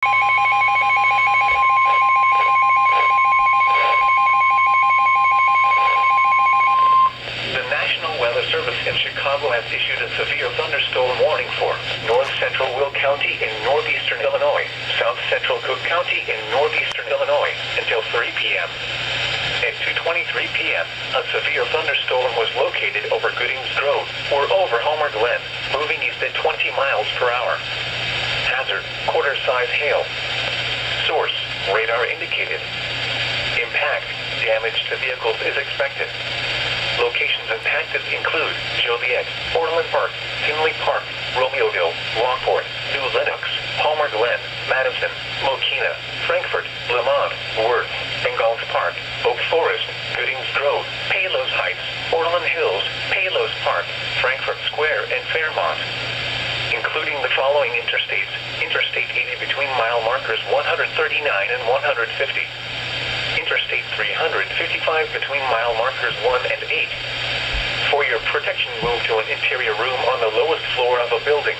The National Weather Service in Chicago has issued a severe thunderstorm warning for north central Will County in northeastern Illinois, south central Cook County in northeastern Illinois until 3 p.m. At 2:23 p.m., a severe thunderstorm was located over Goodings Grove or over Homer Glen, moving east at 20 miles per hour. Hazard, quarter-size hail. Source, radar indicated. Impact, damage to vehicles is expected. Locations impacted include Joliet, Orland Park, Tinley Park, Romeoville, Rockport, New Lenox, Palmer Glen, Madison, Mokina, Frankfort, Lemont, Worth, Ingalls Park, Oak Forest, Goodings Grove, Palos Heights, Orland Hills, Palos Park, Frankfort Square, and Fairmont. Including the following interstates: Interstate 80 between mile markers 139 and 150. Interstate 355 between mile markers 1 and 8. For your protection, move to an interior room on the lowest floor of a building.